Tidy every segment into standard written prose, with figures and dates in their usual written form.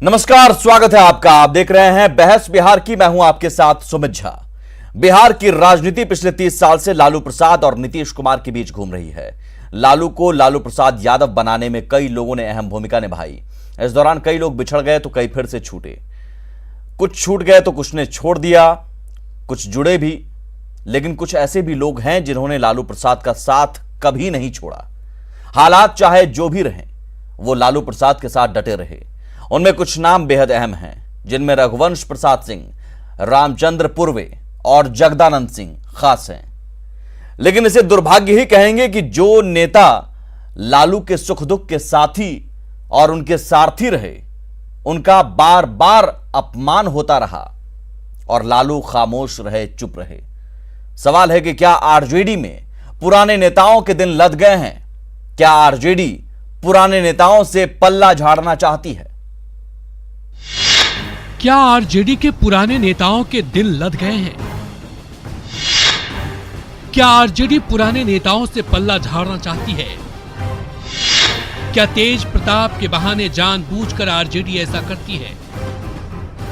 नमस्कार, स्वागत है आपका। आप देख रहे हैं बहस बिहार की। मैं हूं आपके साथ सुमित झा। बिहार की राजनीति पिछले 30 साल से लालू प्रसाद और नीतीश कुमार के बीच घूम रही है। लालू को लालू प्रसाद यादव बनाने में कई लोगों ने अहम भूमिका निभाई। इस दौरान कई लोग बिछड़ गए तो कई फिर से छूटे। कुछ छूट गए तो कुछ ने छोड़ दिया, कुछ जुड़े भी। लेकिन कुछ ऐसे भी लोग हैं जिन्होंने लालू प्रसाद का साथ कभी नहीं छोड़ा। हालात चाहे जो भी रहें, वो लालू प्रसाद के साथ डटे रहे। उनमें कुछ नाम बेहद अहम हैं, जिनमें रघुवंश प्रसाद सिंह, रामचंद्र पूर्वे और जगदानंद सिंह खास हैं। लेकिन इसे दुर्भाग्य ही कहेंगे कि जो नेता लालू के सुख दुख के साथी और उनके सारथी रहे, उनका बार बार अपमान होता रहा और लालू खामोश रहे, चुप रहे। सवाल है कि क्या आरजेडी में पुराने नेताओं के दिन लद गए हैं? क्या आरजेडी पुराने नेताओं से पल्ला झाड़ना चाहती है? क्या आरजेडी के पुराने नेताओं के दिल लद गए हैं? क्या आरजेडी पुराने नेताओं से पल्ला झाड़ना चाहती है? क्या तेज प्रताप के बहाने जानबूझकर आरजेडी ऐसा करती है?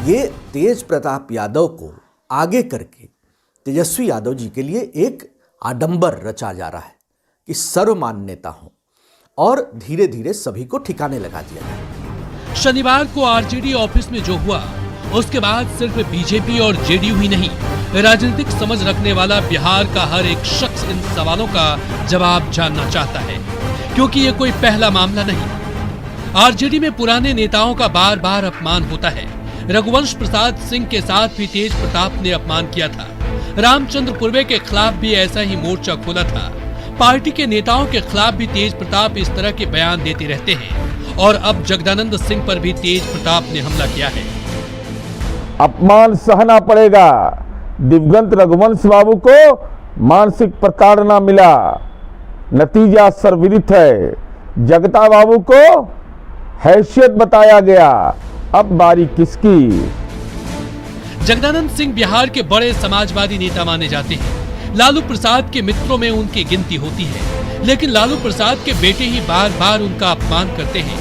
ये तेज प्रताप यादव को आगे करके तेजस्वी यादव जी के लिए एक आडंबर रचा जा रहा है कि सर्वमान्य नेता हो और धीरे धीरे सभी को ठिकाने लगा दिया जाए। शनिवार को आरजेडी ऑफिस में जो हुआ, उसके बाद सिर्फ बीजेपी और जेडीयू ही नहीं, राजनीतिक समझ रखने वाला बिहार का हर एक शख्स इन सवालों का जवाब जानना चाहता है, क्योंकि ये कोई पहला मामला नहीं। आरजेडी में पुराने नेताओं का बार बार अपमान होता है। रघुवंश प्रसाद सिंह के साथ भी तेज प्रताप ने अपमान किया था। रामचंद्र पूर्वे के खिलाफ भी ऐसा ही मोर्चा खोला था। पार्टी के नेताओं के खिलाफ भी तेज प्रताप इस तरह के बयान देते रहते हैं और अब जगदानंद सिंह पर भी तेज प्रताप ने हमला किया है। अपमान सहना पड़ेगा। दिवंगत रघुवंश बाबू को मानसिक प्रताड़ना मिला, नतीजा सर्वविदित है। जगता बाबू को हैसियत बताया गया, अब बारी किसकी? जगदानंद सिंह बिहार के बड़े समाजवादी नेता माने जाते हैं। लालू प्रसाद के मित्रों में उनकी गिनती होती है, लेकिन लालू प्रसाद के बेटे ही बार बार उनका अपमान करते हैं।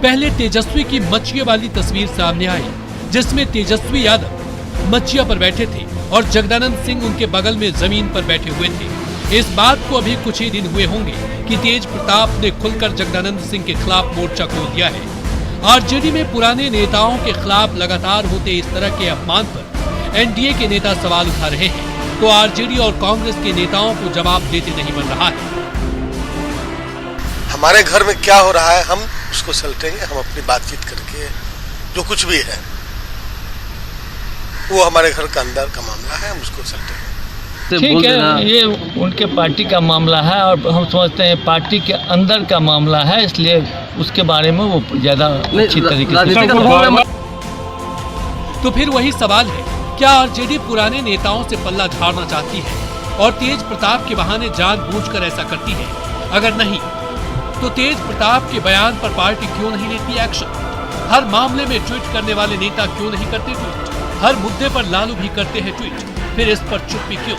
पहले तेजस्वी की मचिया वाली तस्वीर सामने आई, जिसमें तेजस्वी यादव मचिया पर बैठे थे और जगदानंद सिंह उनके बगल में जमीन पर बैठे हुए थे। इस बात को अभी कुछ ही दिन हुए होंगे कि तेज प्रताप ने खुलकर जगदानंद सिंह के खिलाफ मोर्चा खोल दिया है। आरजेडी में पुराने नेताओं के खिलाफ लगातार होते इस तरह के अपमान पर एनडीए के नेता सवाल उठा रहे हैं, तो आरजेडी और कांग्रेस के नेताओं को जवाब देते नहीं बन रहा है। हमारे घर में क्या हो रहा है हम उसको सलटेंगे, हम अपनी बातचीत करके जो कुछ भी है वो हमारे घर का अंदर का मामला है, हम उसको सलटेंगे। ठीक है, ये उनके पार्टी का मामला है और हम समझते हैं पार्टी के अंदर का मामला है, इसलिए उसके बारे में वो ज्यादा अच्छी तरीके से। तो फिर वही सवाल है, क्या आरजेडी पुराने नेताओं से पल्ला झाड़ना चाहती है और तेज प्रताप के बहाने जानबूझकर ऐसा करती है? अगर नहीं, तो तेज प्रताप के बयान पर पार्टी क्यों नहीं लेती एक्शन? हर मामले में ट्वीट करने वाले नेता क्यों नहीं करते ट्वीट? हर मुद्दे पर लालू भी करते हैं ट्वीट, फिर इस पर चुप्पी क्यों?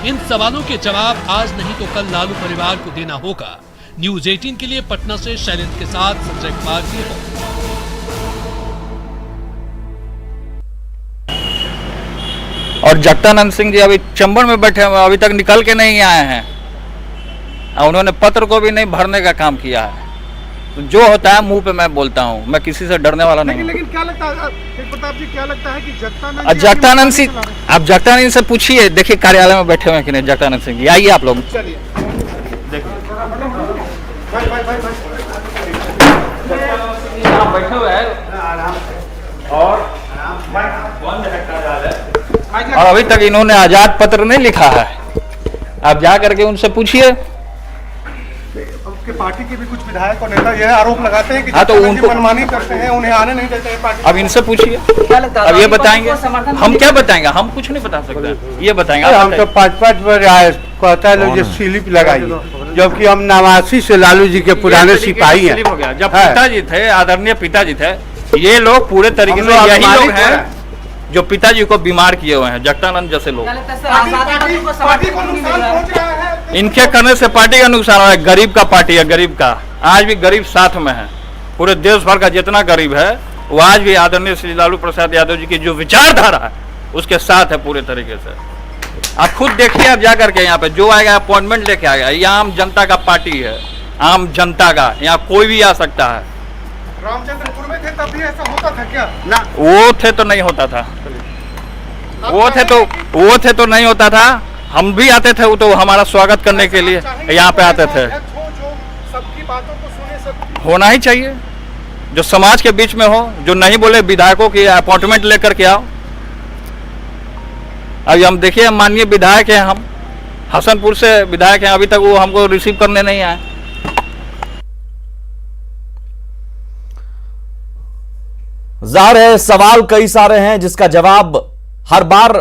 इन सवालों के जवाब आज नहीं तो कल लालू परिवार को देना होगा। न्यूज 18 के लिए पटना से शैलेंद्र के साथ संजय कुमार की रिपोर्ट। और जगदानंद सिंह जी अभी चंबल में बैठे हुए, अभी तक निकल के नहीं आए हैं। उन्होंने पत्र को भी नहीं भरने का काम किया है। तो जो होता है मुंह पे मैं बोलता हूँ, मैं किसी से डरने वाला नहीं। लेकिन क्या लगता है प्रताप जी, क्या लगता है कि जगदानंद सिंह, आप जगदानंद से पूछिए, देखिए कार्यालय में बैठे हुए हैं कि नहीं जगदानंद सिंह जी। आइए आप लोग बैठे हुए हैं और अभी तक इन्होंने आजाद पत्र नहीं लिखा है। आप जा करके उनसे पूछिए। आपके पार्टी के भी कुछ विधायक और नेता यह आरोप लगाते हैं कि हाँ, तो उनको मनमानी करते हैं, उन्हें आने नहीं देते हैं पार्टी। अब इनसे पूछिए, अब ये बताएंगे। हम क्या बताएंगे? हम कुछ नहीं बता सकते, ये बताएंगे। हम तो 5-5 बार आए, कहता है लोग स्लिप लगाइए, जबकि हम 89 से लालू जी के पुराने सिपाही हैं। हो गया जब पिताजी थे, आदरणीय पिताजी थे, ये लोग पूरे तरीके से यही लोग हैं जो पिताजी को बीमार किए हुए हैं, जगदानंद जैसे लोग। इनके करने से पार्टी का नुकसान हो रहा है। गरीब का पार्टी है, गरीब का। आज भी गरीब साथ में है। पूरे देश भर का जितना गरीब है वो आज भी आदरणीय श्री लालू प्रसाद यादव जी की जो विचारधारा है उसके साथ है पूरे तरीके से। आप खुद देखिए, आप जाकर के यहाँ पे जो आएगा अपॉइंटमेंट लेके आएगा। ये आम जनता का पार्टी है, आम जनता का, यहाँ कोई भी आ सकता है। रामचंद्रपुर में थे तब भी ऐसा होता था क्या? ना वो थे तो नहीं होता था, वो थे तो नहीं होता था। हम भी आते थे, वो तो हमारा स्वागत करने के लिए यहाँ पे आते थे। सबकी बातों को सुने, सब होना ही चाहिए, जो समाज के बीच में हो, जो नहीं बोले विधायकों की अपॉइंटमेंट लेकर के आओ। अभी हम देखिए, माननीय विधायक हैं, हम हसनपुर से विधायक हैं, अभी तक वो हमको रिसीव करने नहीं आए। जाहिर है सवाल कई सारे हैं जिसका जवाब हर बार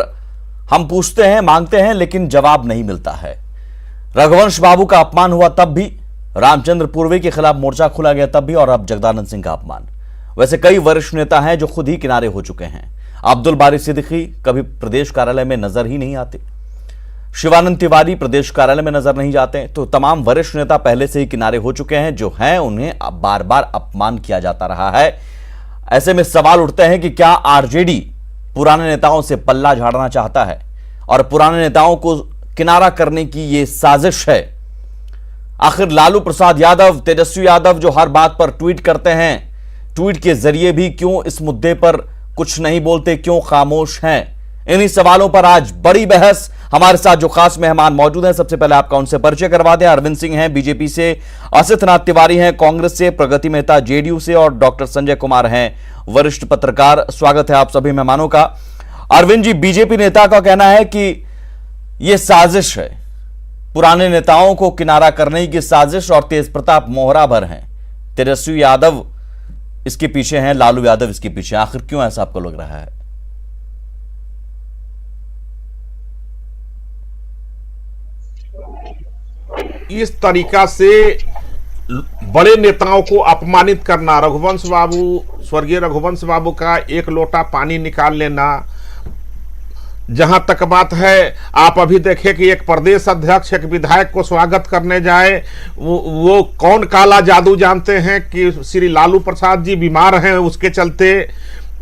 हम पूछते हैं, मांगते हैं, लेकिन जवाब नहीं मिलता है। रघुवंश बाबू का अपमान हुआ तब भी, रामचंद्र पूर्वे के खिलाफ मोर्चा खोला गया तब भी, और अब जगदानंद सिंह का अपमान। वैसे कई वरिष्ठ नेता हैं जो खुद ही किनारे हो चुके हैं। अब्दुल बारी सिद्दीकी कभी प्रदेश कार्यालय में नजर ही नहीं आते, शिवानंद तिवारी प्रदेश कार्यालय में नजर नहीं जाते। तो तमाम वरिष्ठ नेता पहले से ही किनारे हो चुके हैं, जो हैं उन्हें अब बार बार अपमान किया जाता रहा है। ऐसे में सवाल उठते हैं कि क्या आरजेडी पुराने नेताओं से पल्ला झाड़ना चाहता है और पुराने नेताओं को किनारा करने की यह साजिश है? आखिर लालू प्रसाद यादव, तेजस्वी यादव जो हर बात पर ट्वीट करते हैं, ट्वीट के जरिए भी क्यों इस मुद्दे पर कुछ नहीं बोलते, क्यों खामोश हैं? इन्हीं सवालों पर आज बड़ी बहस। हमारे साथ जो खास मेहमान मौजूद हैं, सबसे पहले आपका उनसे परिचय करवा दें। अरविंद सिंह हैं बीजेपी से, असित नाथ तिवारी हैं कांग्रेस से, प्रगति मेहता जेडीयू से और डॉक्टर संजय कुमार हैं वरिष्ठ पत्रकार। स्वागत है आप सभी मेहमानों का। अरविंद जी, बीजेपी नेता का कहना है कि यह साजिश है, पुराने नेताओं को किनारा करने की साजिश, और तेज प्रताप मोहरा भर हैं, तेजस्वी यादव इसके पीछे हैं, लालू यादव इसके पीछे। आखिर क्यों ऐसा आपको लग रहा है? इस तरीका से बड़े नेताओं को अपमानित करना, रघुवंश बाबू, स्वर्गीय रघुवंश बाबू का एक लोटा पानी निकाल लेना, जहां तक बात है, आप अभी देखें कि एक प्रदेश अध्यक्ष एक विधायक को स्वागत करने जाए, वो कौन काला जादू जानते हैं कि श्री लालू प्रसाद जी बीमार हैं, उसके चलते।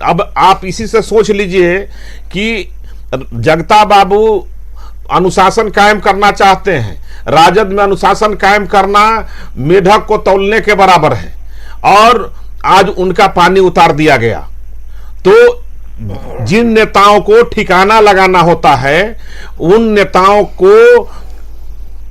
अब आप इसी से सोच लीजिए कि जगता बाबू अनुशासन कायम करना चाहते हैं, राजद में अनुशासन कायम करना मेढक को तौलने के बराबर है, और आज उनका पानी उतार दिया गया। तो जिन नेताओं को ठिकाना लगाना होता है, उन नेताओं को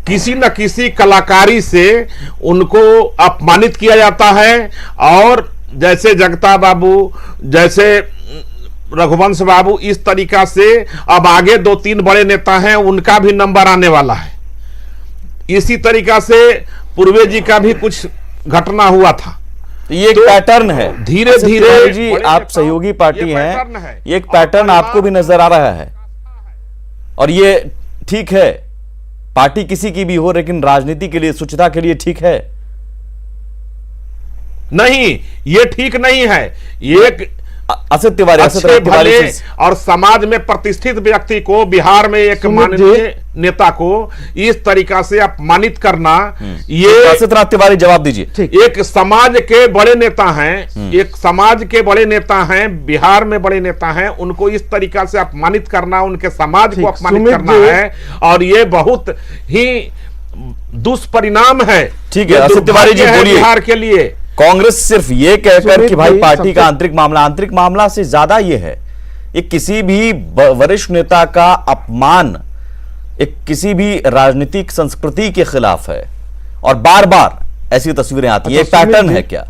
किसी न किसी कलाकारी से उनको अपमानित किया जाता है। और जैसे जगता बाबू, जैसे रघुवंश बाबू, इस तरीका से अब आगे 2-3 बड़े नेता हैं, उनका भी नंबर आने वाला है। इसी तरीका से पूर्वे जी का भी कुछ घटना हुआ था। ये एक पैटर्न है, धीरे धीरे जी आप सहयोगी पार्टी हैं, ये एक पैटर्न आपको भी नजर आ रहा है, और ये ठीक है, पार्टी किसी की भी हो, लेकिन राजनीति के लिए, स्वच्छता के लिए ठीक है नहीं, ये ठीक नहीं है। ये असित तिवारी, अच्छे भले और समाज में प्रतिष्ठित व्यक्ति को, बिहार में एक माननीय नेता को इस तरीका से अपमानित करना, ये असित तिवारी जवाब दीजिए। एक समाज के बड़े नेता हैं, एक समाज के बड़े नेता हैं, बिहार में बड़े नेता हैं, उनको इस तरीका से अपमानित करना, उनके समाज को अपमानित करना है, और ये बहुत ही दुष्परिणाम है। ठीक है असित तिवारी जी, बोलिए। बिहार के लिए कांग्रेस सिर्फ ये कहकर कि भाई पार्टी का आंतरिक मामला से ज्यादा ये है, ये किसी भी वरिष्ठ नेता का अपमान एक किसी भी राजनीतिक संस्कृति के खिलाफ है, और बार बार ऐसी तस्वीरें आती है। पैटर्न है क्या?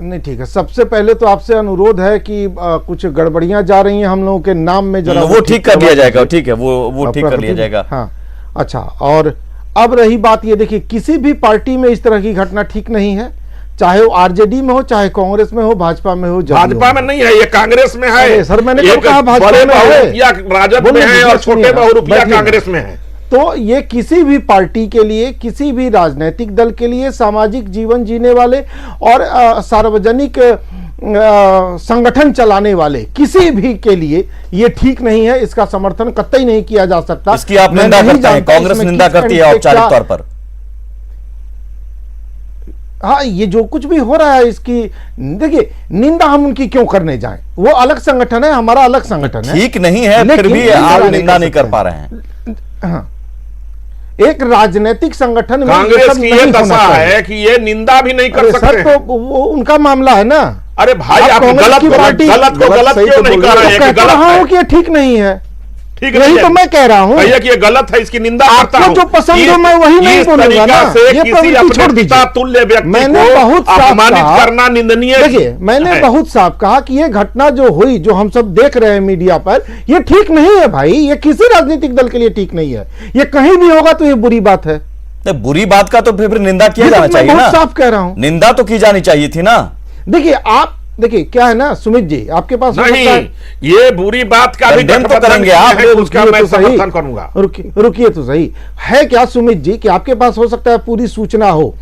नहीं, ठीक है। सबसे पहले तो आपसे अनुरोध है कि कुछ गड़बड़ियां जा रही हैं हम लोगों के नाम में, जरा वो ठीक कर दिया जाएगा। ठीक है, वो ठीक कर लिया जाएगा। हाँ, अच्छा। और अब रही बात, ये देखिए, किसी भी पार्टी में इस तरह की घटना ठीक नहीं है, चाहे वो आरजेडी में हो, चाहे कांग्रेस में हो, भाजपा में हो। भाजपा में नहीं है, ये कांग्रेस में है। सर, मैंने तो कहा भाजपा में है, या राजद में है, और छोटे बहुरूपिया कांग्रेस में है। तो ये किसी भी पार्टी के लिए, किसी भी राजनीतिक दल के लिए, सामाजिक जीवन जीने वाले और सार्वजनिक संगठन चलाने वाले किसी भी के लिए ये ठीक नहीं है। इसका समर्थन कतई नहीं किया जा सकता। इसकी आप निंदा करते हैं, कांग्रेस निंदा करती है औपचारिक तौर पर। हाँ, ये जो कुछ भी हो रहा है इसकी देखिए निंदा हम उनकी क्यों करने जाएं, वो अलग संगठन है, हमारा अलग संगठन है, ठीक नहीं है फिर भी आप निंदा नहीं कर पा रहे हैं। हाँ, एक राजनीतिक संगठन में कांग्रेस की ये दशा है कि ये निंदा भी नहीं कर सकते। सर तो वो उनका मामला है ना। अरे भाई आप गलत को गलत क्यों नहीं कर रहे हैं? कहता रहा हूं कि ये ठीक नहीं है, ठीक यही तो मैं कह रहा हूं भैया कि ये गलत है, इसकी निंदा करता हूं। जो पसंद हो मैं वही नहीं बोलूंगा ना, ये किसी अपने पिता तुल्य व्यक्ति मैंने को बहुत अपमानित करना निंदनीय है। देखिए मैंने बहुत साफ कहा कि ये घटना जो हुई, जो हम सब देख रहे हैं मीडिया पर, ये ठीक नहीं है भाई, ये किसी राजनीतिक दल के लिए ठीक नहीं है। ये कहीं भी होगा तो ये बुरी बात है। बुरी बात का तो फिर निंदा किया जाना चाहिए ना। साफ कह रहा हूं, निंदा तो की जानी चाहिए थी ना। देखिए आप देखिए क्या है ना सुमित जी, आपके पास नहीं, ये बुरी बात का भी तो करेंगे आप, उसका मैं समर्थन करूंगा। रुकिए तो सही है क्या सुमित जी कि आपके पास हो सकता है पूरी सूचना हो,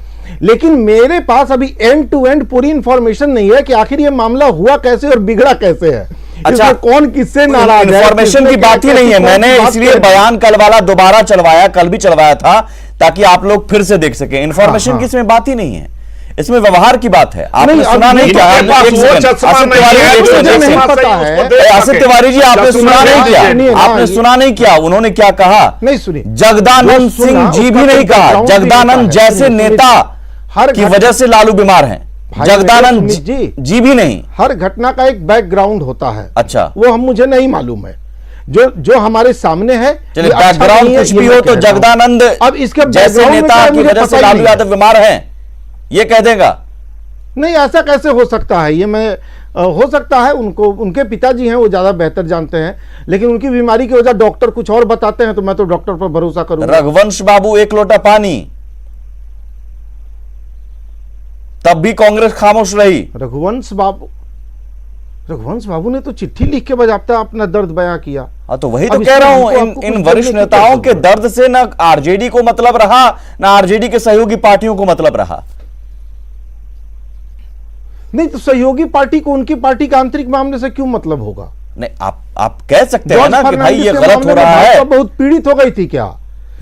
लेकिन मेरे पास अभी एंड टू एंड पूरी इंफॉर्मेशन नहीं है कि आखिर ये मामला हुआ कैसे और बिगड़ा कैसे है। अच्छा, कौन किससे नाराज है, इंफॉर्मेशन की बात ही नहीं है। मैंने इसलिए बयान कल वाला दोबारा चलवाया, कल भी चलवाया था ताकि आप लोग फिर से देख सके। इंफॉर्मेशन की इसमें बात ही नहीं है, इसमें व्यवहार की बात है। आपने सुना नहीं क्या? आसिफ तिवारी जी आपने सुना नहीं क्या? आपने सुना नहीं क्या उन्होंने क्या कहा? नहीं सुनी। जगदानंद सिंह जी भी नहीं कहा, जगदानंद जैसे नेता की वजह से लालू बीमार हैं। जगदानंद जी भी नहीं। हर घटना का एक बैकग्राउंड होता है। अच्छा, वो हम मुझे नहीं मालूम है, जो हमारे सामने है। चलिए बैकग्राउंड कुछ भी हो तो जगदानंद अब इसके जैसे नेता की वजह से लालू यादव बीमार हैं ये कह देगा? नहीं, ऐसा कैसे हो सकता है? ये मैं हो सकता है उनको, उनके पिताजी हैं वो ज्यादा बेहतर जानते हैं, लेकिन उनकी बीमारी की वजह डॉक्टर कुछ और बताते हैं तो मैं तो डॉक्टर पर भरोसा करूंगा। रघुवंश बाबू एक लोटा पानी, तब भी कांग्रेस खामोश रही। रघुवंश बाबू ने तो चिट्ठी लिख के बजाबता अपना दर्द बयां किया। हाँ तो वही तो कह रहा हूं, इन वरिष्ठ नेताओं के दर्द से ना आरजेडी को मतलब रहा, ना आरजेडी के सहयोगी पार्टियों को मतलब रहा। नहीं तो सहयोगी पार्टी को उनकी पार्टी के आंतरिक मामले से क्यों मतलब होगा? नहीं, आप कह सकते हैं ना कि भाई ये गलत हो रहा है। बहुत पीड़ित हो गई थी क्या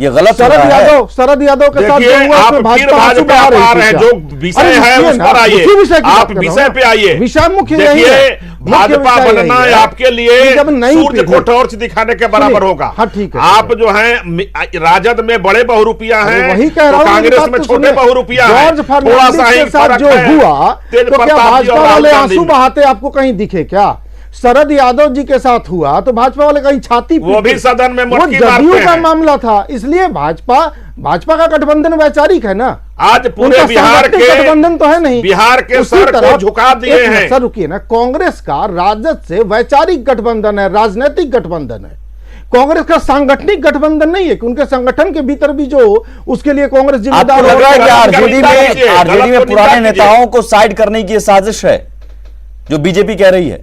ये गलत हो रहा है? शरद यादव के साथ जो हुआ उसमें भाजपा आ रहे हैं, जो विषय है उस पर आइए, आप विषय पे आइए। विषय मुख्य यही है, भाजपा बनना आपके लिए सूर्य को टॉर्च दिखाने के बराबर होगा। हाँ ठीक है, आप जो है राजद में बड़े बहुरूपिया हैं, वही कह रहा हूं, कांग्रेस में छोटे बहुरूपिया हैं, थोड़ा सा ही फर्क जो हुआ तो क्या भाजपा वाले आंसू बहाते आपको कहीं दिखे क्या? शरद यादव जी के साथ हुआ तो भाजपा वाले कहीं छाती वो भी सदन में वो जदयू का मामला था, इसलिए भाजपा का गठबंधन वैचारिक है ना। आज पूरे बिहार के गठबंधन तो है नहीं, बिहार के सर को झुका दिए हैं। सर रुकिए ना, कांग्रेस का राजद से वैचारिक गठबंधन है, राजनीतिक गठबंधन है। कांग्रेस का सांगठनिक गठबंधन नहीं है कि उनके संगठन के भीतर भी जो उसके लिए कांग्रेस जिम्मेदार लग रहा है कि आरजेडी में पुराने नेताओं को साइड करने की साजिश है जो बीजेपी कह रही है।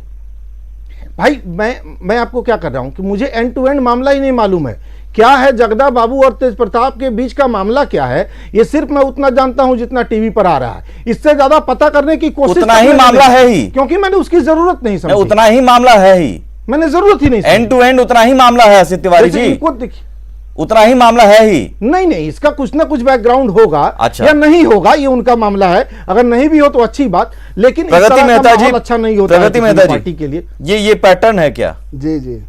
भाई मैं आपको क्या कर रहा हूं कि मुझे एंड टू एंड मामला ही नहीं मालूम है क्या है जगदा बाबू और तेज प्रताप के बीच का मामला क्या है। ये सिर्फ मैं उतना जानता हूं जितना टीवी पर आ रहा है, इससे ज्यादा पता करने की कोशिश उतना ही मामला है ही, क्योंकि मैंने उसकी जरूरत नहीं समझी। उतना ही मामला है ही, मैंने जरूरत ही नहीं, एंड टू एंड उतना ही मामला है आसिफ तिवारी जी, उतना ही मामला है ही। नहीं, इसका कुछ ना कुछ बैकग्राउंड होगा। अच्छा। या नहीं होगा, ये उनका मामला है। अगर नहीं भी हो तो अच्छी बात, लेकिन प्रगति मेहता जी अच्छा नहीं होता प्रगति मेहता पार्टी के लिए। ये पैटर्न है क्या? जी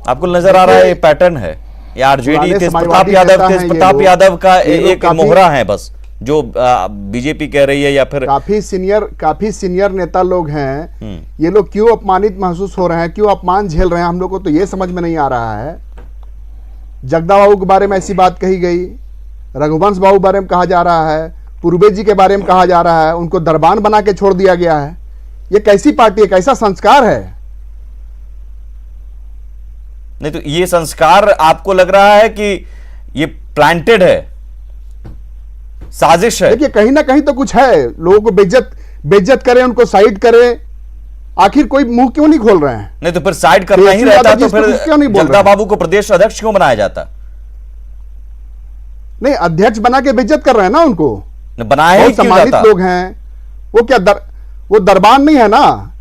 आपको नजर आ रहा है ये पैटर्न है? ये आरजेडी तेज प्रताप यादव का एक मोहरा है बस, जो बीजेपी कह रही है, या फिर काफी सीनियर नेता लोग हैं। ये लोग क्यों अपमानित महसूस हो रहे हैं, क्यों अपमान झेल रहे हैं, हम लोग को तो ये समझ में नहीं आ रहा है। जगदा बाबू के बारे में ऐसी बात कही गई, रघुवंश बाबू के बारे में कहा जा रहा है, पूर्वे जी के बारे में कहा जा रहा है, उनको दरबान बना के छोड़ दिया गया है। ये कैसी पार्टी है, कैसा संस्कार है? नहीं तो ये संस्कार आपको लग रहा है कि ये प्लांटेड है, साजिश है? देखिए कहीं ना कहीं तो कुछ है, लोगों को बेइज्जत करें, उनको साइड करें, आखिर कोई मुंह क्यों नहीं खोल रहे हैं? नहीं तो फिर साइड करना ही रहता तो फिर जगदा बाबू को प्रदेश अध्यक्ष क्यों बनाया जाता? नहीं, अध्यक्ष बना के बेइज्जत कर रहे हैं ना उनको, बनाया ही क्यों सम्मानित लोग हैं वो, क्या वो दरबान नहीं है ना?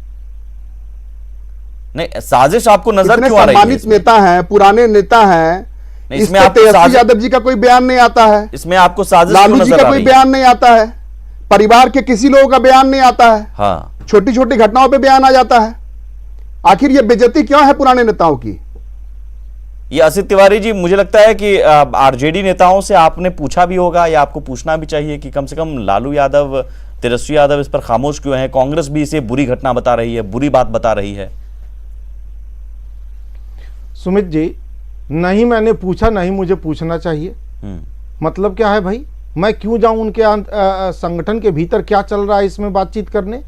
नहीं, साजिश आपको नजर क्यों आ रही है? सम्मानित नेता हैं, पुराने नेता हैं, नहीं, इस इसमें पर आपको तेजस्वी साजिश- यादव जी का कोई बयान नहीं आता है, इसमें आपको साजिश लालू क्यों जी नजर का आ कोई रही है? बयान नहीं आता है, परिवार के किसी लोगों का बयान नहीं आता है, हाँ, छोटी छोटी घटनाओं पे बयान आ जाता है। आखिर ये बेइज्जती क्यों है पुराने नेताओं की? ये असित तिवारी जी, मुझे लगता है कि आरजेडी नेताओं से आपने पूछा भी होगा या आपको पूछना भी चाहिए कि कम से कम लालू यादव, तेजस्वी यादव इस पर खामोश क्यों है? कांग्रेस भी इसे बुरी घटना बता रही है, बुरी बात बता रही है। सुमित जी, नहीं मैंने पूछा, नहीं मुझे पूछना चाहिए। मतलब क्या है भाई, मैं क्यों जाऊं उनके संगठन के भीतर क्या चल रहा है इसमें बातचीत करने?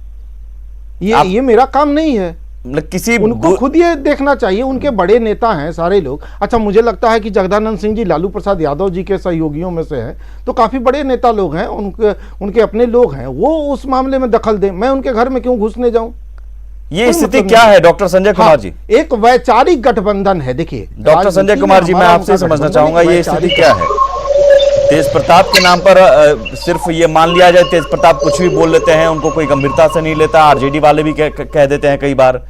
ये मेरा काम नहीं है। किसी उनको खुद ये देखना चाहिए, उनके बड़े नेता हैं सारे लोग। अच्छा, मुझे लगता है कि जगदानंद सिंह जी लालू प्रसाद यादव जी के सहयोगियों में से हैं, तो काफी बड़े नेता लोग हैं, उनके अपने लोग हैं, वो उस मामले में दखल दें। मैं उनके घर में क्यों घुसने जाऊं? ये स्थिति क्या है डॉक्टर संजय कुमार जी? एक वैचारिक गठबंधन है। देखिए डॉक्टर संजय कुमार जी, मैं आपसे समझना चाहूंगा ये स्थिति क्या है? तेज प्रताप के नाम पर सिर्फ ये मान लिया जाए तेज प्रताप कुछ भी बोल लेते हैं, उनको कोई गंभीरता से नहीं लेता, आरजेडी वाले भी कह देते हैं कई बार।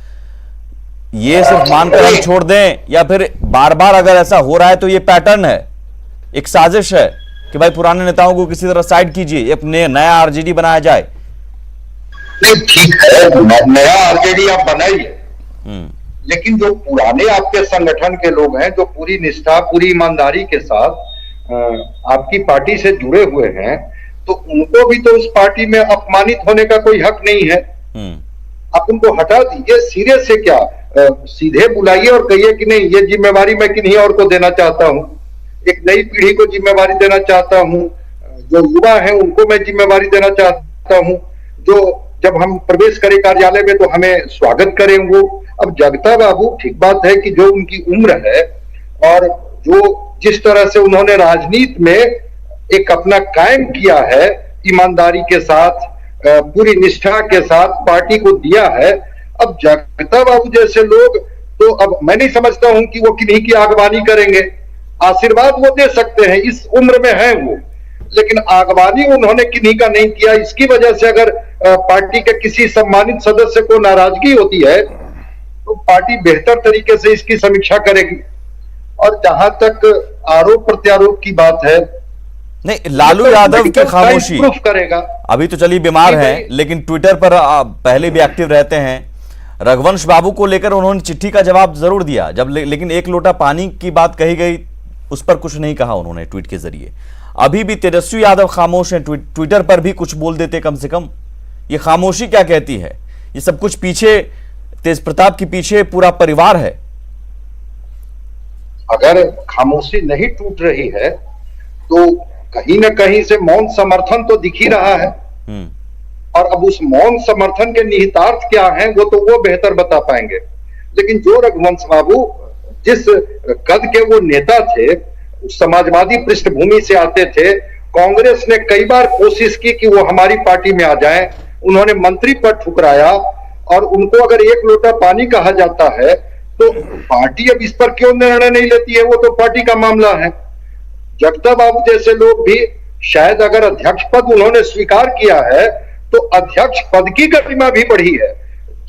ये सिर्फ मानकर हम छोड़ दें, या फिर बार बार अगर ऐसा हो रहा है तो ये पैटर्न है, एक साजिश है कि भाई पुराने नेताओं को किसी तरह साइड कीजिए, एक नया आरजेडी बनाया जाए? नहीं, ठीक है, नया आरजेडी आप बनाइए, लेकिन जो पुराने आपके संगठन के लोग हैं, जो पूरी निष्ठा, पूरी ईमानदारी के साथ आपकी पार्टी से जुड़े हुए हैं, तो उनको भी तो उस पार्टी में अपमानित होने का कोई हक नहीं है। आप उनको हटा दीजिए, सिरे से क्या, सीधे बुलाइए और कहिए कि नहीं, ये जिम्मेवारी मैं किन्हीं और को देना चाहता हूं, एक नई पीढ़ी को जिम्मेवारी देना चाहता हूं, जो युवा हैं उनको मैं जिम्मेवारी देना चाहता हूं, जो जब हम प्रवेश करें कार्यालय में तो हमें स्वागत करें वो। अब जगता बाबू, ठीक बात है कि जो उनकी उम्र है और जो जिस तरह से उन्होंने राजनीति में एक अपना कायम किया है, ईमानदारी के साथ, पूरी निष्ठा के साथ पार्टी को दिया है, अब जगता बाबू जैसे लोग तो अब मैं नहीं समझता हूं कि वो किन्हीं की आगवानी करेंगे। आशीर्वाद वो दे सकते हैं, इस उम्र में है वो, लेकिन आगवानी उन्होंने किन्हीं का नहीं किया। इसकी वजह से अगर पार्टी के किसी सम्मानित सदस्य को नाराजगी होती है तो पार्टी बेहतर तरीके से इसकी समीक्षा करेगी। और जहां तक आरोप प्रत्यारोप की बात है, नहीं, लालू यादव की खामोशी प्रूफ करेगा। अभी तो चलिए बीमार हैं, लेकिन ट्विटर पर पहले भी एक्टिव रहते हैं। रघुवंश बाबू को लेकर उन्होंने चिट्ठी का जवाब जरूर दिया जब, लेकिन एक लोटा पानी की बात कही गई उस पर कुछ नहीं कहा उन्होंने ट्वीट के जरिए। अभी भी तेजस्वी यादव खामोश हैं, ट्विटर पर भी कुछ बोल देते कम से कम। ये खामोशी क्या कहती है? ये सब कुछ पीछे, तेज प्रताप के पीछे पूरा परिवार है। अगर खामोशी नहीं टूट रही है तो कहीं ना कहीं से मौन समर्थन तो दिख ही रहा है, और अब उस मौन समर्थन के निहितार्थ क्या हैं वो तो वो बेहतर बता पाएंगे। लेकिन जो रघुवंश बाबू जिस कद के वो नेता थे, समाजवादी पृष्ठभूमि से आते थे, कांग्रेस ने कई बार कोशिश की कि वो हमारी पार्टी में आ जाएं, उन्होंने मंत्री पद ठुकराया, और उनको अगर एक लोटा पानी कहा जाता है तो पार्टी अब इस पर क्यों निर्णय नहीं लेती है, वो तो पार्टी का मामला है। जगता बाबू जैसे लोग भी शायद अगर अध्यक्ष पद उन्होंने स्वीकार किया है तो अध्यक्ष पद की गरिमा भी बढ़ी है।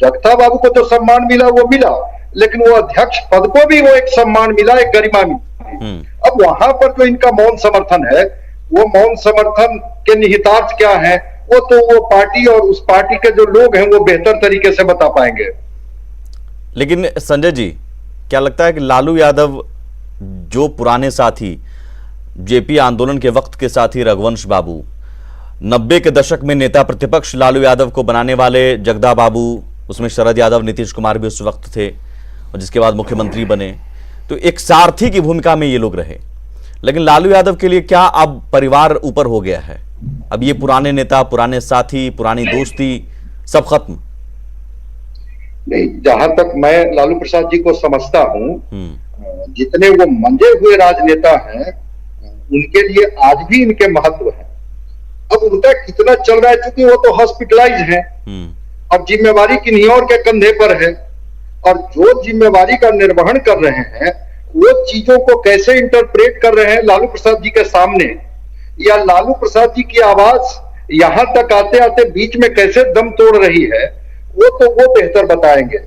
जगता बाबू को तो सम्मान मिला, वो मिला, लेकिन वो अध्यक्ष पद को भी वो एक सम्मान मिला, एक गरिमा मिली। अब वहां पर जो इनका मौन समर्थन है, वो मौन समर्थन के निहितार्थ क्या है, वो तो वो पार्टी और उस पार्टी के जो लोग हैं वो बेहतर तरीके से बता पाएंगे। लेकिन संजय जी, क्या लगता है कि लालू यादव जो पुराने साथी, जेपी आंदोलन के वक्त के साथी रघुवंश बाबू, 90 के दशक में नेता प्रतिपक्ष लालू यादव को बनाने वाले जगदा बाबू, उसमें शरद यादव, नीतीश कुमार भी उस वक्त थे, और जिसके बाद मुख्यमंत्री बने, तो एक सारथी की भूमिका में ये लोग रहे। लेकिन लालू यादव के लिए क्या अब परिवार ऊपर हो गया है? अब ये पुराने नेता, पुराने साथी, पुरानी दोस्ती सब खत्म? नहीं, जहां तक मैं लालू प्रसाद जी को समझता हूं, जितने वो मंजे हुए राजनेता हैं उनके लिए आज भी इनके महत्व है। अब उनका कितना चल रहा है, क्योंकि वो तो हॉस्पिटलाइज हैं, अब जिम्मेवारी किन्हीं और के कंधे पर है, और जो जिम्मेवारी का निर्वहन कर रहे हैं वो चीजों को कैसे इंटरप्रेट कर रहे हैं लालू प्रसाद जी के सामने, या लालू प्रसाद जी की आवाज यहां तक आते आते बीच में कैसे दम तोड़ रही है, वो तो वो बेहतर बताएंगे।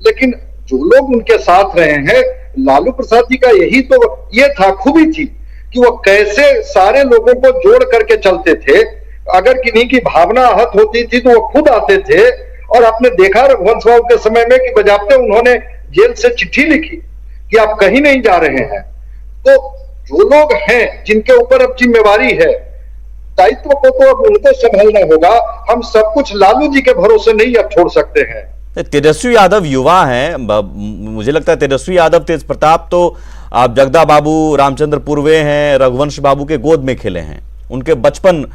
लेकिन जो लोग उनके साथ रहे हैं लालू प्रसाद जी का यही तो ये था, खूबी थी कि वो कैसे सारे लोगों को जोड़ करके चलते थे। अगर किन्हीं की भावना आहत होती थी तो वो खुद आते थे, और आपने देखा रघुवंश बाबू के समय में कि बजाते उन्होंने जेल से चिट्ठी लिखी कि आप कहीं नहीं जा रहे हैं। तो जो लोग हैं जिनके ऊपर अब जिम्मेवारी है, दायित्व को तो अब उनको संभालना होगा। हम सब कुछ लालू जी के भरोसे नहीं अब छोड़ सकते हैं। तेजस्वी यादव युवा हैं, मुझे लगता है तेजस्वी यादव, तेज प्रताप तो आप जगदा बाबू, रामचंद्र पूर्वे हैं, रघुवंश बाबू के गोद में खेले हैं, उनके बचपन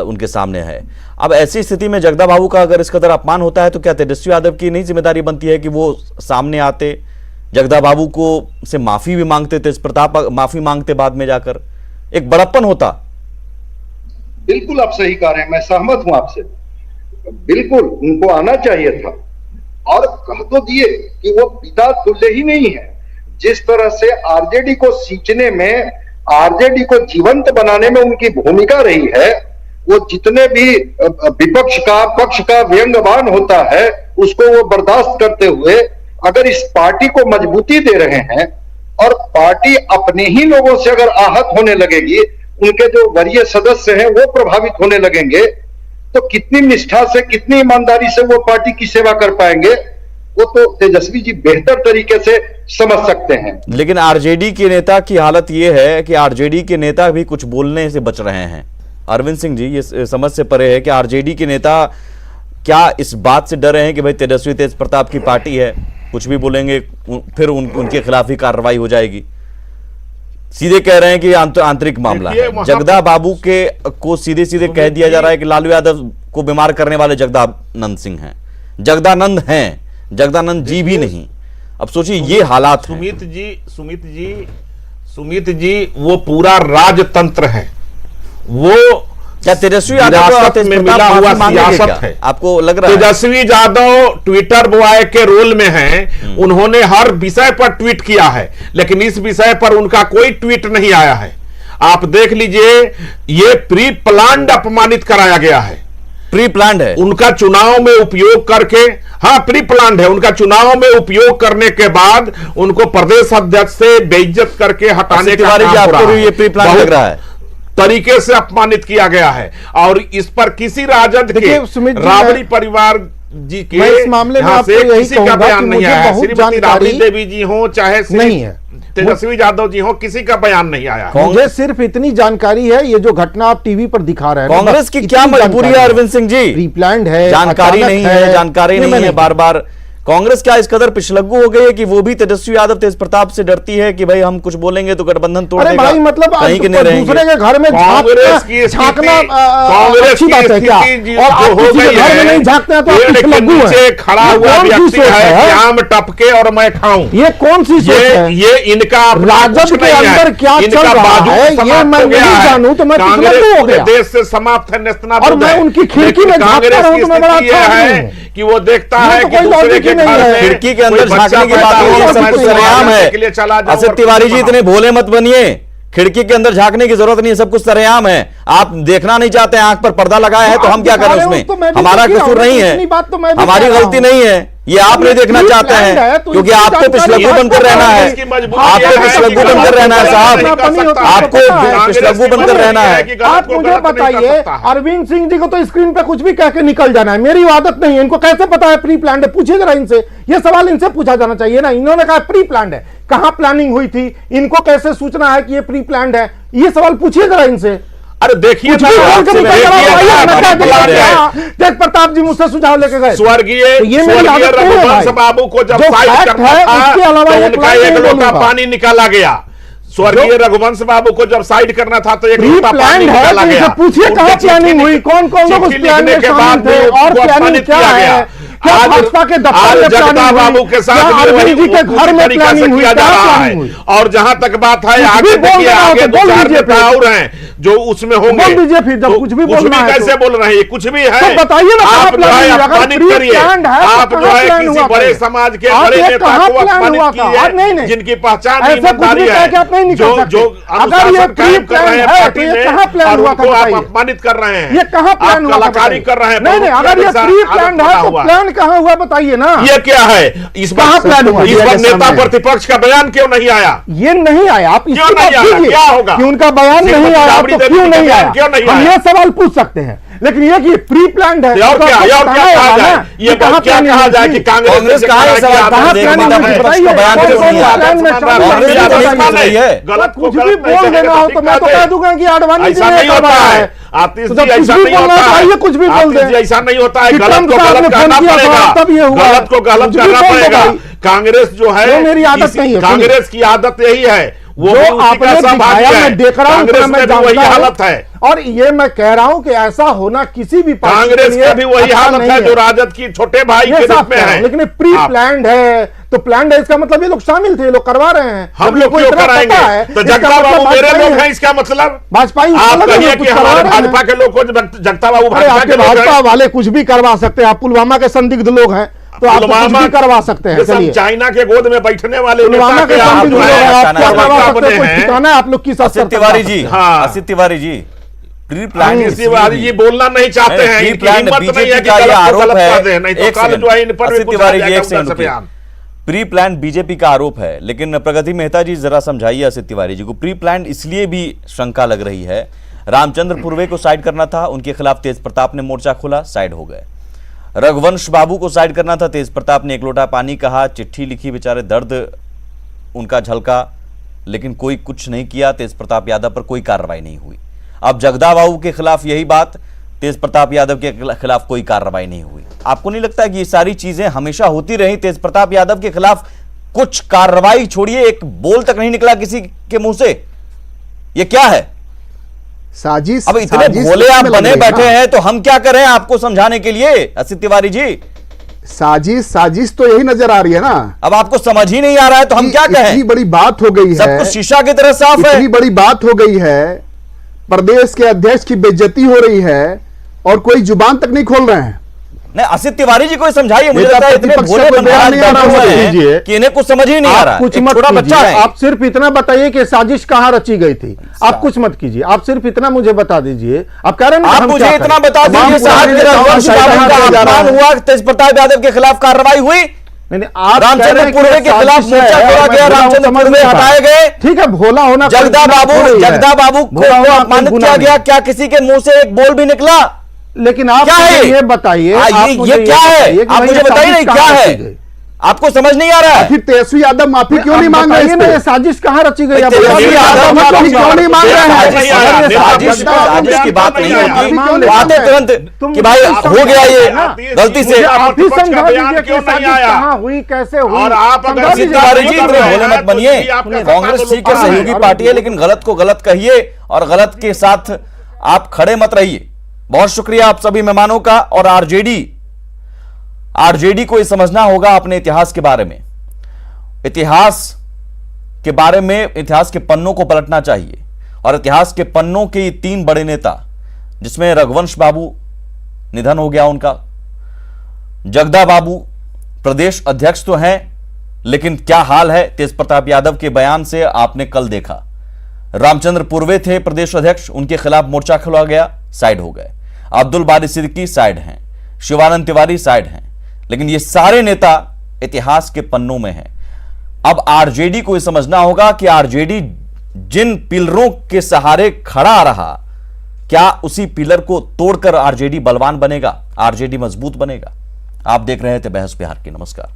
उनके सामने है। अब ऐसी स्थिति में जगदा बाबू का अगर इस कदर अपमान होता है तो क्या तेजस्वी यादव की नहीं जिम्मेदारी बनती है कि वो सामने आते, जगदा बाबू को से माफी भी मांगते, तेज प्रताप माफी मांगते बाद में जाकर, एक बड़प्पन होता। बिल्कुल आप सही कह रहे हैं, मैं सहमत हूं आपसे। बिल्कुल उनको आना चाहिए था, और कह तो दिए कि वो पिता तुल्य ही नहीं है। जिस तरह से आरजेडी को सींचने में, आरजेडी को जीवंत बनाने में उनकी भूमिका रही है, वो जितने भी विपक्ष का पक्ष का व्यंग्यवान होता है उसको वो बर्दाश्त करते हुए अगर इस पार्टी को मजबूती दे रहे हैं, और पार्टी अपने ही लोगों से अगर आहत होने लगेगी, उनके जो वरीय सदस्य हैं वो प्रभावित होने लगेंगे, तो कितनी निष्ठा से, कितनी ईमानदारी से वो पार्टी की सेवा कर पाएंगे, वो तो तेजस्वी जी बेहतर तरीके से समझ सकते हैं। लेकिन आरजेडी के नेता की हालत ये है कि आरजेडी के नेता भी कुछ बोलने से बच रहे हैं। अरविंद सिंह जी, ये समझ से परे है कि आरजेडी के नेता क्या इस बात से डर रहे हैं कि भाई तेजस्वी तेज प्रताप की पार्टी है, कुछ भी बोलेंगे फिर उनके खिलाफ ही कार्रवाई हो जाएगी। सीधे कह रहे हैं कि आंतरिक मामला है। जगदा बाबू को सीधे सीधे कह दिया जा रहा है कि लालू यादव को बीमार करने वाले जगदानंद सिंह हैं, जगदानंद हैं, जगदानंद जी भी नहीं। अब सोचिए ये हालात हैं। सुमित जी वो पूरा राजतंत्र है, वो क्या तेजस्वी यादव में मिला हुआ सियासत है। आपको लग रहा है तेजस्वी यादव ट्विटर बॉय के रोल में हैं, उन्होंने हर विषय पर ट्वीट किया है, लेकिन इस विषय पर उनका कोई ट्वीट नहीं आया है। आप देख लीजिए, ये प्री प्लान्ड अपमानित कराया गया है, प्री प्लान्ड है उनका चुनाव में उपयोग करके। हाँ, प्री प्लान्ड है, उनका चुनाव में उपयोग करने के बाद उनको प्रदेश अध्यक्ष से बेइज्जत करके हटाने का काम हो रहा है। ये प्री प्लान लग रहा है, तरीके से अपमानित किया गया है, और इस पर किसी राजद के राबड़ी परिवार जी के इस मामले में आपको यही किसी का बयान नहीं आया है। श्रीमती राबड़ी देवी जी हो चाहे नहीं है, तेजस्वी यादव जी हो, किसी का बयान नहीं आया। मुझे सिर्फ इतनी जानकारी है, ये जो घटना आप टीवी पर दिखा रहे हैं, कांग्रेस की क्या मजबूरी है अरविंद सिंह जी? प्री प्लान्ड है, जानकारी नहीं है, जानकारी नहीं है। बार बार कांग्रेस क्या इस कदर पिछलग्गू हो गई है कि वो भी तेजस्वी यादव तेज प्रताप से डरती है कि भाई हम कुछ बोलेंगे तो गठबंधन तोड़ देगा। भाई मतलब कहीं के नहीं रहेंगे। दूसरे के घर में झांकना अच्छी बात है क्या? और आप किसी के घर में नहीं झांकते हैं तो आप पिछलग्गू हैं। खड़ा हुआ व्यक्ति है, आम टपके और मैं खाऊं, ये कौन सी सोच है? ये इनका राजद के अंदर क्या चल रहा है ये मैं नहीं जानूं तो मैं पिछलग्गू हो गया। देश से समाप्त है नेस्तनाबूद, और मैं उनकी खिड़की में झांकता रहूं तो मैं बड़ा अच्छा हूं कि वो देखता है कि दूसरे के खिड़की के अंदर झांकने की बात नहीं है, सब कुछ सरेआम है। असद तिवारी जी इतने भोले मत बनिए, खिड़की के अंदर झांकने की जरूरत नहीं है, सब कुछ सरेआम है। आप देखना नहीं चाहते, आंख पर पर्दा लगाया है तो हम क्या करें उसमें? हमारा कसूर नहीं है, हमारी गलती नहीं है, ये आप नहीं देखना चाहते हैं क्योंकि आपको पिछलग्गू बनकर रहना है, आपको पिछलग्गू बनकर रहना है साहब, आपको पिछलग्गू बनकर रहना है। आप मुझे बताइए, अरविंद सिंह जी को तो स्क्रीन पे कुछ भी कह के निकल जाना है, मेरी आदत नहीं है। इनको कैसे पता है प्री प्लान्ड है? पूछिए जरा इनसे, ये सवाल इनसे पूछा जाना चाहिए ना। इन्होंने कहा प्री प्लान्ड है, कहां प्लानिंग हुई थी? इनको कैसे सूचना है कि ये प्री प्लान्ड है? ये सवाल पूछिए जरा इनसे। अरे देखिए, तेज प्रताप जी मुझसे सुझाव लेके गए, स्वर्गीय रघुवंश बाबू को जब साइड करना था तो उनका एक लोटा पानी निकाला गया। स्वर्गीय रघुवंश बाबू को जब साइड करना था तो एक लोटा पानी निकाला गया। पूछिए कहां प्लानिंग हुई, कौन कौन लोग उस प्लान में शामिल थे, और प्लानिंग क्या है? क्या भाजपा के दफ्तर में जगदा बाबू के साथ अरविंद जी के घर में प्लानिंग हुई? जा रहा है। और जहां तक बात है, आगे देखिए, आगे दो चार नेता और हैं जो उसमें होंगे। बोल दीजिए फिर, जब कुछ भी बोलना है कैसे बोल रहे हैं, कुछ भी है तो बताइए ना। आप जो है अपमानित करिए, आप जो है किसी बड़े समाज के बड़े नेता को अपमानित किए जिनकी पहचान ईमानदारी है, जो अनुशासन कायम कर रहे हैं पार्टी में, और उनको आप अपमानित कर रहे हैं, ये कहाँ प्लान हुआ? कलाकारी कर रहे हैं। नहीं, अगर ये प्री प्लान है तो प्लान कहाँ हुआ बताइए ना। ये क्या है? इस बार प्लान हुआ? इस बार नेता प्रतिपक्ष का बयान क्यों नहीं आया? ये नहीं आया, आप क्यों नहीं आया? क्या होगा कि उनका बयान नहीं आया तो क्यों नहीं आया? हम ये सवाल पूछ सकते हैं, लेकिन ये कि प्री प्लान है और क्या कहा जाए? ये क्या कहा जाए कि कांग्रेस गलत कुछ भी बोल देना हो तो मैं तो कह दूंगा कि आडवाणी जी ने करवाया है। आतिश जी ऐसा नहीं होता है, कुछ भी बोल दे, ऐसा नहीं होता है। गलत को गलत करना पड़ेगा, गलत को गलत करना पड़ेगा। कांग्रेस जो है, मेरी आदत नहीं है, कांग्रेस की आदत यही है, वो जो आपने दिखाया मैं देख रहा हूं, कांग्रेस में भी वही हालत है। और ये मैं कह रहा हूं कि ऐसा होना किसी भी कांग्रेस का भी वही हालत है जो राजद की छोटे भाई के रूप में है। लेकिन प्री प्लान्ड है तो प्लान्ड है, इसका मतलब ये लोग शामिल थे, ये लोग करवा रहे हैं। हम लोग क्यों कराएंगे? तो जगता बाबू मेरे लोग हैं, इसका मतलब भाजपा आप कहिए कि हमारे भाजपा के लोग को जगता बाबू भाजपा वाले कुछ भी करवा सकते हैं। आप पुलवामा के संदिग्ध लोग हैं तो आप कुछ भी करवा सकते हैं। चलिए, चाइना के गोद में बैठने वाले पुलवामा के संदिग्ध लोग हैं, आप क्या करवा सकते हैं? कुछ ठिकाना है आप लोग की? तिवारी जी, आसिफ तिवारी जी, प्री प्लान जी बोलना नहीं चाहते हैं, इनकी हिम्मत नहीं है कि आरोप है। नहीं तो कल जो है इन पर भी तिवारी जी एक सेकंड बयान। प्री प्लान बीजेपी का आरोप है, लेकिन प्रगति मेहता जी जरा समझाइए असित तिवारी जी को। प्री प्लान इसलिए भी शंका लग रही है, रामचंद्र पूर्वे को साइड करना था, उनके खिलाफ तेज प्रताप ने मोर्चा खोला, साइड हो गए। रघुवंश बाबू को साइड करना था, तेज प्रताप ने एक लोटा पानी कहा, चिट्ठी लिखी, बेचारे दर्द उनका झलका, लेकिन कोई कुछ नहीं किया, तेज प्रताप यादव पर कोई कार्रवाई नहीं हुई। अब जगदा बाबू के खिलाफ यही बात, तेज प्रताप यादव के खिलाफ कोई कार्रवाई नहीं हुई। आपको नहीं लगता कि ये सारी चीजें हमेशा होती रही? तेज प्रताप यादव के खिलाफ कुछ कार्रवाई छोड़िए, एक बोल तक नहीं निकला किसी के मुंह से, ये क्या है? साजिश। अब इतने भोले आप बने बैठे हैं तो हम क्या करें आपको समझाने के लिए असित तिवारी जी? साजिश तो यही नजर आ रही है ना। अब आपको समझ ही नहीं आ रहा है तो हम क्या कहें? इतनी बड़ी बात हो गई है, सब कुछ शीशा की तरह साफ है। इतनी बड़ी बात हो गई है, प्रदेश के अध्यक्ष की बेइज्जती हो रही है और कोई जुबान तक नहीं खोल रहे हैं। नहीं, असित तिवारी जी को समझाइए। मुझे लगता है इतने भोले कि इन्हें कुछ समझ ही नहीं आ रहा। कुछ मत कीजिए, आप सिर्फ इतना बताइए कि साजिश कहां रची गई थी। आप कुछ मत कीजिए, आप सिर्फ इतना मुझे बता दीजिए। आप कह रहे हैं आप मुझे इतना बता दीजिए, तेज प्रताप यादव के खिलाफ कार्रवाई हुई? रामचंद्र पूर्वे के खिलाफ मोर्चा खोला गया, रामचंद्र पूर्वे हटाए गए। ठीक है, भोला होना। जगदा बाबू को अपमानित किया गया, क्या किसी के मुंह से एक बोल भी निकला? लेकिन आप ये बताइए, ये क्या है? आप मुझे बताइए क्या है? आपको समझ नहीं आ रहा है? फिर तेजस्वी यादव माफी क्यों नहीं मांग रहे हैं? साजिश कहां रची गई? तेजस्वी यादव माफी क्यों नहीं मांग रहे हैं? साजिश की बात नहीं होती, आते तुरंत कि भाई हो गया ये गलती से। आप ही समझा दीजिए कि साजिश कहां हुई, कैसे हुई। और आप अगर तिवारी जी इतने भोले मत बनिए। कांग्रेस ठीक है, सहयोगी पार्टी है, लेकिन गलत को गलत कहिए और गलत के साथ आप खड़े मत रहिए। बहुत शुक्रिया आप सभी मेहमानों का। और आरजेडी को ये समझना होगा अपने इतिहास के बारे में, इतिहास के पन्नों को पलटना चाहिए। और इतिहास के पन्नों के 3 बड़े नेता, जिसमें रघुवंश बाबू निधन हो गया उनका, जगदा बाबू प्रदेश अध्यक्ष तो हैं, लेकिन क्या हाल है तेज प्रताप यादव के बयान से आपने कल देखा। रामचंद्र पूर्वे थे प्रदेश अध्यक्ष, उनके खिलाफ मोर्चा खोला गया, साइड हो गए। अब्दुल बारी सिद्दीकी साइड हैं, शिवानंद तिवारी साइड हैं, लेकिन ये सारे नेता इतिहास के पन्नों में हैं। अब आरजेडी को यह समझना होगा कि आरजेडी जिन पिलरों के सहारे खड़ा रहा, क्या उसी पिलर को तोड़कर आरजेडी बलवान बनेगा, आरजेडी मजबूत बनेगा? आप देख रहे थे बहस बिहार की। नमस्कार।